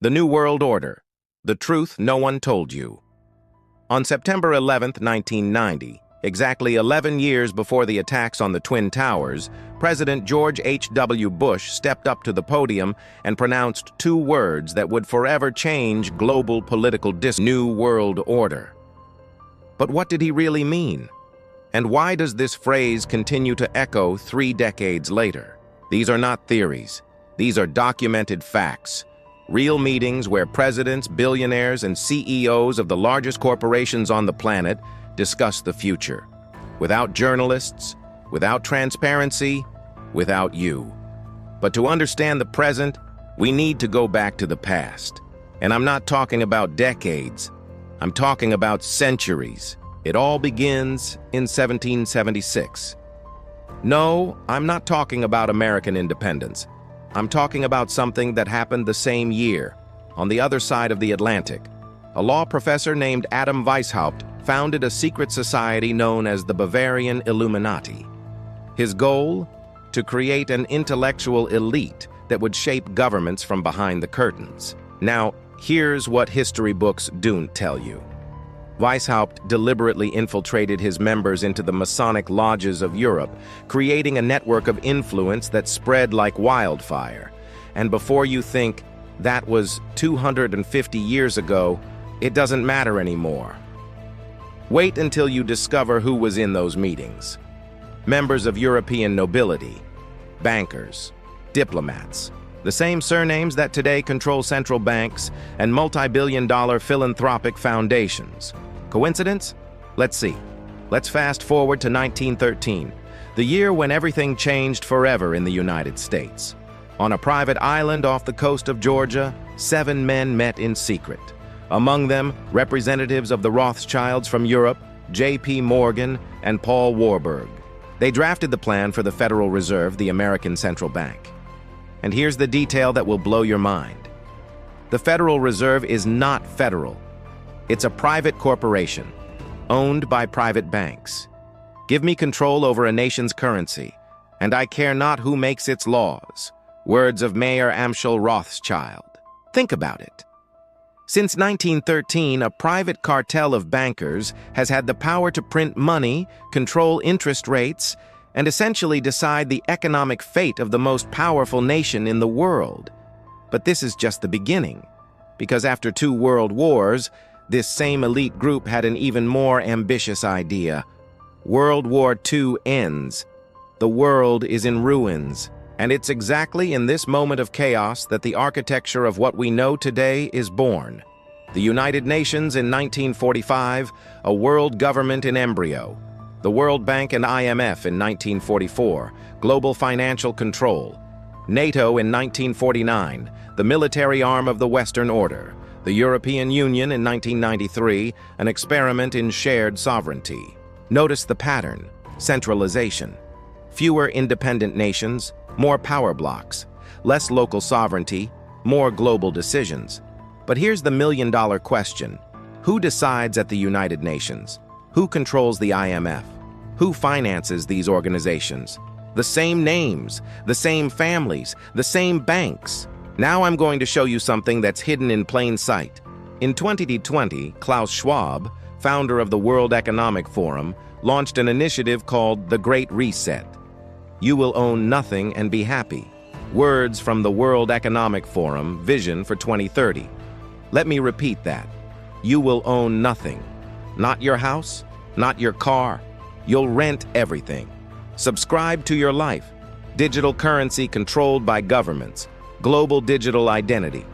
The New World Order. The Truth No One Told You. On September 11, 1990, exactly 11 years before the attacks on the Twin Towers, President George H.W. Bush stepped up to the podium and pronounced two words that would forever change global political New World Order. But what did he really mean? And why does this phrase continue to echo 3 decades later? These are not theories. These are documented facts. Real meetings where presidents, billionaires, and CEOs of the largest corporations on the planet discuss the future. Without journalists, without transparency, without you. But to understand the present, we need to go back to the past. And I'm not talking about decades. I'm talking about centuries. It all begins in 1776. No, I'm not talking about American independence. I'm talking about something that happened the same year, on the other side of the Atlantic. A law professor named Adam Weishaupt founded a secret society known as the Bavarian Illuminati. His goal? To create an intellectual elite that would shape governments from behind the curtains. Now, here's what history books don't tell you. Weishaupt deliberately infiltrated his members into the Masonic lodges of Europe, creating a network of influence that spread like wildfire. And before you think that was 250 years ago, it doesn't matter anymore. Wait until you discover who was in those meetings. Members of European nobility, bankers, diplomats, the same surnames that today control central banks and multi-billion-dollar philanthropic foundations. Coincidence? Let's see. Let's fast forward to 1913, the year when everything changed forever in the United States. On a private island off the coast of Georgia, 7 men met in secret. Among them, representatives of the Rothschilds from Europe, J.P. Morgan, and Paul Warburg. They drafted the plan for the Federal Reserve, the American central bank. And here's the detail that will blow your mind. The Federal Reserve is not federal. It's a private corporation, owned by private banks. Give me control over a nation's currency, and I care not who makes its laws. Words of Mayor Amschel Rothschild. Think about it. Since 1913, a private cartel of bankers has had the power to print money, control interest rates, and essentially decide the economic fate of the most powerful nation in the world. But this is just the beginning, because after 2 world wars, this same elite group had an even more ambitious idea. World War II ends. The world is in ruins, and it's exactly in this moment of chaos that the architecture of what we know today is born. The United Nations in 1945, a world government in embryo. The World Bank and IMF in 1944, global financial control. NATO in 1949, the military arm of the Western Order. The European Union in 1993, an experiment in shared sovereignty. Notice the pattern: centralization. Fewer independent nations, more power blocks. Less local sovereignty, more global decisions. But here's the million-dollar question. Who decides at the United Nations? Who controls the IMF? Who finances these organizations? The same names, the same families, the same banks. Now I'm going to show you something that's hidden in plain sight. In 2020, Klaus Schwab, founder of the World Economic Forum, launched an initiative called the Great Reset. You will own nothing and be happy. Words from the World Economic Forum Vision for 2030. Let me repeat that. You will own nothing. Not your house, not your car. You'll rent everything. Subscribe to your life. Digital currency controlled by governments. Global digital identity.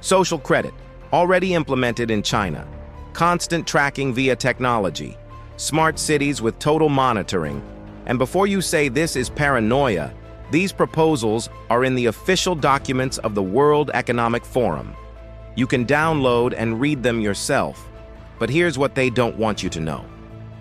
Social credit, already implemented in China. Constant tracking via technology. Smart cities with total monitoring. And before you say this is paranoia, these proposals are in the official documents of the World Economic Forum. You can download and read them yourself. But here's what they don't want you to know.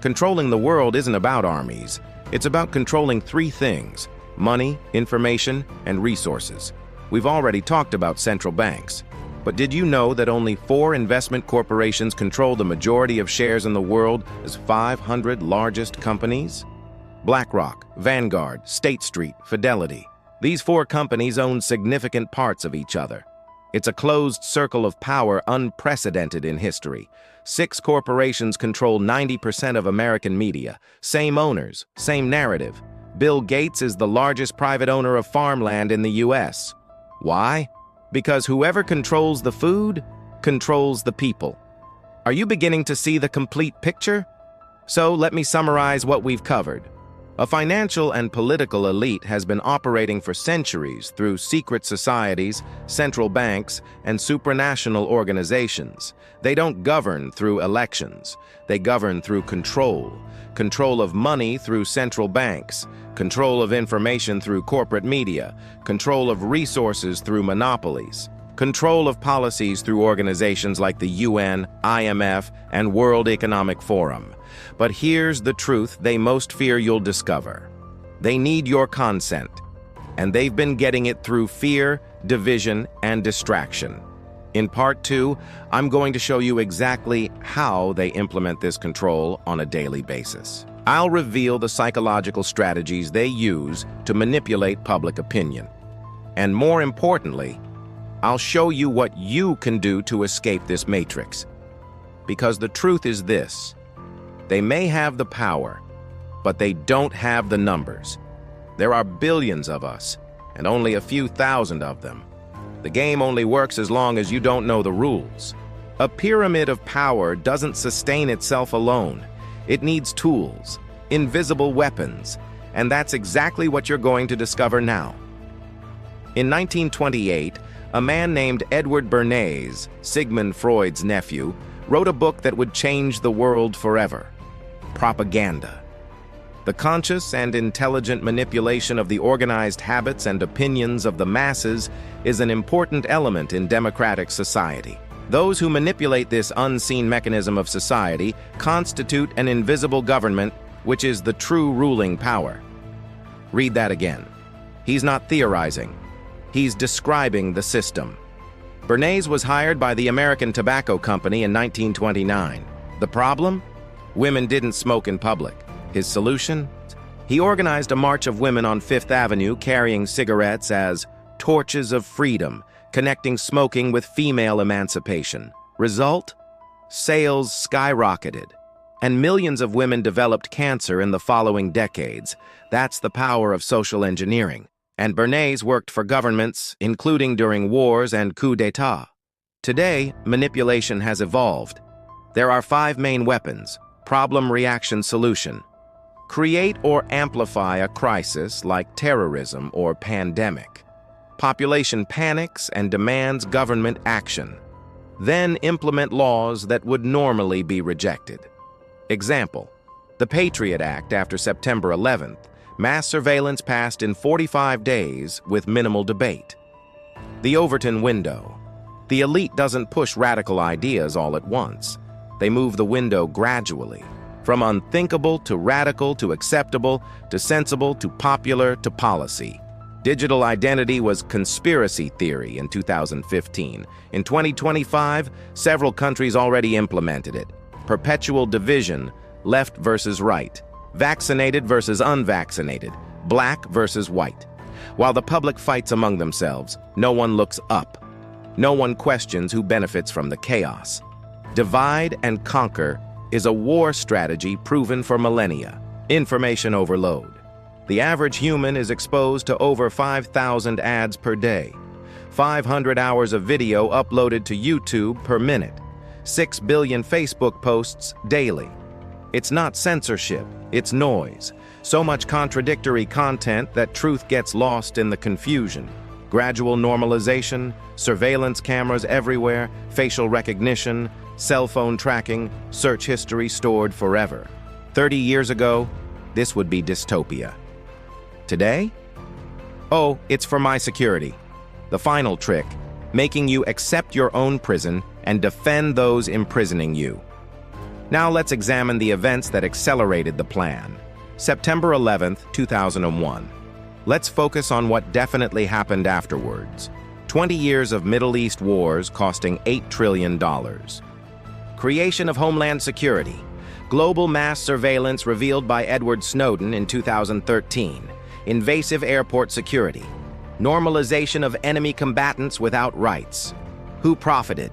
Controlling the world isn't about armies. It's about controlling 3 things: money, information, and resources. We've already talked about central banks. But did you know that only 4 investment corporations control the majority of shares in the world as 500 largest companies? BlackRock, Vanguard, State Street, Fidelity. These 4 companies own significant parts of each other. It's a closed circle of power unprecedented in history. 6 corporations control 90% of American media. Same owners, same narrative. Bill Gates is the largest private owner of farmland in the U.S. Why? Because whoever controls the food controls the people. Are you beginning to see the complete picture? So let me summarize what we've covered. A financial and political elite has been operating for centuries through secret societies, central banks, and supranational organizations. They don't govern through elections. They govern through control. Control of money through central banks. Control of information through corporate media. Control of resources through monopolies. Control of policies through organizations like the UN, IMF, and World Economic Forum. But here's the truth they most fear you'll discover. They need your consent, and they've been getting it through fear, division, and distraction. In Part 2, I'm going to show you exactly how they implement this control on a daily basis. I'll reveal the psychological strategies they use to manipulate public opinion. And more importantly, I'll show you what you can do to escape this matrix. Because the truth is this: they may have the power, but they don't have the numbers. There are billions of us, and only a few thousand of them. The game only works as long as you don't know the rules. A pyramid of power doesn't sustain itself alone. It needs tools, invisible weapons, and that's exactly what you're going to discover now. In 1928, a man named Edward Bernays, Sigmund Freud's nephew, wrote a book that would change the world forever: Propaganda. The conscious and intelligent manipulation of the organized habits and opinions of the masses is an important element in democratic society. Those who manipulate this unseen mechanism of society constitute an invisible government, which is the true ruling power. Read that again. He's not theorizing. He's describing the system. Bernays was hired by the American Tobacco Company in 1929. The problem? Women didn't smoke in public. His solution? He organized a march of women on Fifth Avenue carrying cigarettes as torches of freedom, connecting smoking with female emancipation. Result? Sales skyrocketed, and millions of women developed cancer in the following decades. That's the power of social engineering. And Bernays worked for governments, including during wars and coups d'etat. Today, manipulation has evolved. There are 5 main weapons: problem, reaction, solution. Create or amplify a crisis like terrorism or pandemic. Population panics and demands government action. Then implement laws that would normally be rejected. Example: the Patriot Act after September 11th. Mass surveillance passed in 45 days with minimal debate. The Overton window. The elite doesn't push radical ideas all at once. They move the window gradually, from unthinkable to radical to acceptable to sensible to popular to policy. Digital identity was conspiracy theory in 2015. In 2025, several countries already implemented it. Perpetual division, left versus right. Vaccinated versus unvaccinated, black versus white. While the public fights among themselves, no one looks up. No one questions who benefits from the chaos. Divide and conquer is a war strategy proven for millennia. Information overload. The average human is exposed to over 5,000 ads per day. 500 hours of video uploaded to YouTube per minute. 6 billion Facebook posts daily. It's not censorship, it's noise. So much contradictory content that truth gets lost in the confusion. Gradual normalization, surveillance cameras everywhere, facial recognition, cell phone tracking, search history stored forever. 30 years ago, this would be dystopia. Today? Oh, it's for my security. The final trick, making you accept your own prison and defend those imprisoning you. Now let's examine the events that accelerated the plan. September 11th, 2001. Let's focus on what definitely happened afterwards. 20 years of Middle East wars costing $8 trillion. Creation of Homeland Security. Global mass surveillance revealed by Edward Snowden in 2013. Invasive airport security. Normalization of enemy combatants without rights. Who profited?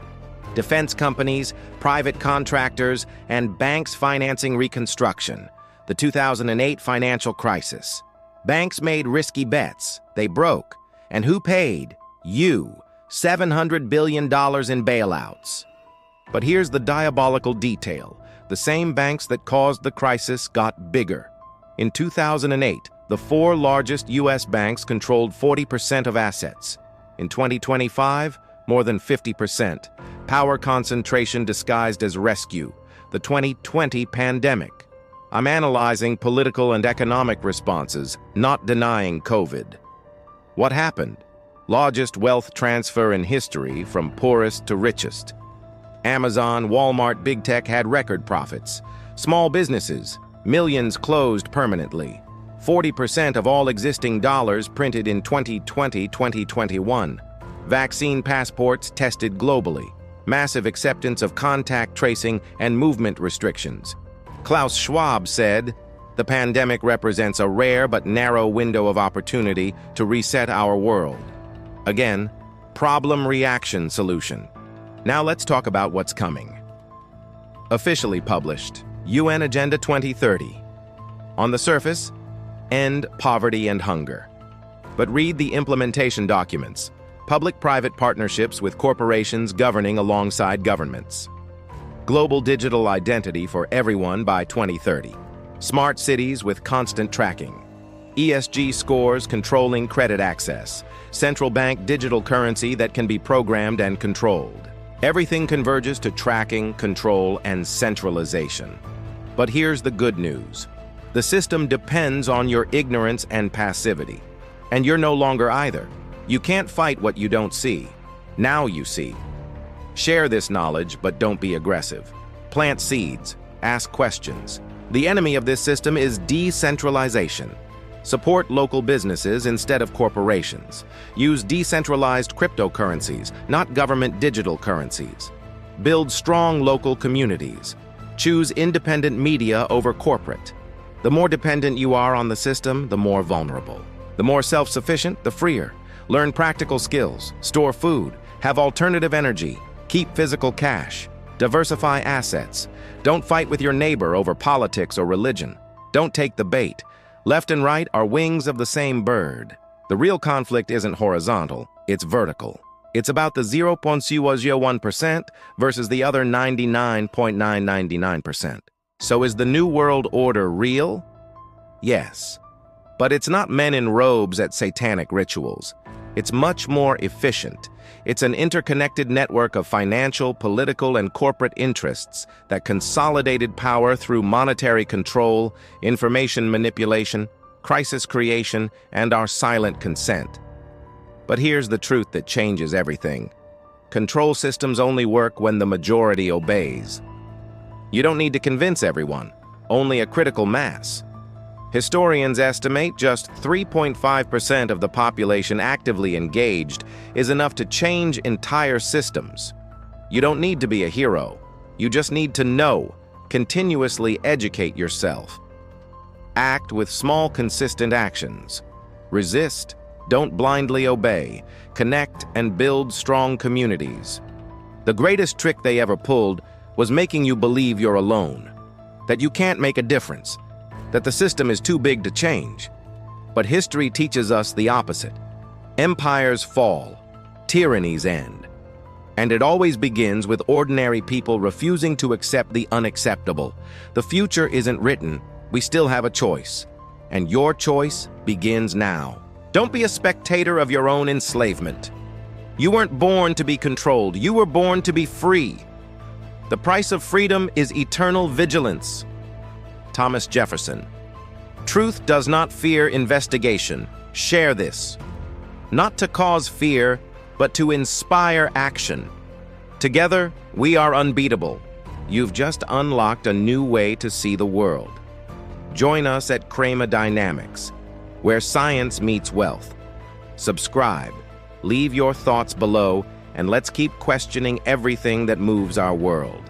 Defense companies, private contractors, and banks financing reconstruction. The 2008 financial crisis. Banks made risky bets. They broke. And who paid? You. $700 billion in bailouts. But here's the diabolical detail. The same banks that caused the crisis got bigger. In 2008, the four largest U.S. banks controlled 40% of assets. In 2025, more than 50%. Power concentration disguised as rescue. The 2020 pandemic. I'm analyzing political and economic responses, not denying COVID. What happened? Largest wealth transfer in history from poorest to richest. Amazon, Walmart, Big Tech had record profits. Small businesses, millions closed permanently. 40% of all existing dollars printed in 2020-2021. Vaccine passports tested globally. Massive acceptance of contact tracing and movement restrictions. Klaus Schwab said, "The pandemic represents a rare but narrow window of opportunity to reset our world." Again, problem-reaction solution. Now let's talk about what's coming. Officially published, UN Agenda 2030. On the surface, end poverty and hunger. But read the implementation documents. Public-private partnerships with corporations governing alongside governments. Global digital identity for everyone by 2030. Smart cities with constant tracking. ESG scores controlling credit access. Central bank digital currency that can be programmed and controlled. Everything converges to tracking, control, and centralization. But here's the good news. The system depends on your ignorance and passivity. And you're no longer either. You can't fight what you don't see. Now you see. Share this knowledge, but don't be aggressive. Plant seeds. Ask questions. The enemy of this system is decentralization. Support local businesses instead of corporations. Use decentralized cryptocurrencies, not government digital currencies. Build strong local communities. Choose independent media over corporate. The more dependent you are on the system, the more vulnerable. The more self-sufficient, the freer. Learn practical skills, store food, have alternative energy, keep physical cash, diversify assets. Don't fight with your neighbor over politics or religion. Don't take the bait. Left and right are wings of the same bird. The real conflict isn't horizontal, it's vertical. It's about the 0.001% versus the other 99.999%. So is the New World Order real? Yes. But it's not men in robes at satanic rituals. It's much more efficient. It's an interconnected network of financial, political, and corporate interests that consolidated power through monetary control, information manipulation, crisis creation, and our silent consent. But here's the truth that changes everything. Control systems only work when the majority obeys. You don't need to convince everyone, only a critical mass. Historians estimate just 3.5% of the population actively engaged is enough to change entire systems. You don't need to be a hero. You just need to know, continuously educate yourself. Act with small, consistent actions. Resist, don't blindly obey. Connect and build strong communities. The greatest trick they ever pulled was making you believe you're alone, that you can't make a difference, that the system is too big to change. But history teaches us the opposite. Empires fall, tyrannies end. And it always begins with ordinary people refusing to accept the unacceptable. The future isn't written, we still have a choice. And your choice begins now. Don't be a spectator of your own enslavement. You weren't born to be controlled, you were born to be free. The price of freedom is eternal vigilance. Thomas Jefferson. Truth does not fear investigation. Share this. Not to cause fear, but to inspire action. Together, we are unbeatable. You've just unlocked a new way to see the world. Join us at ChremaDynamics, where science meets wealth. Subscribe, leave your thoughts below, and let's keep questioning everything that moves our world.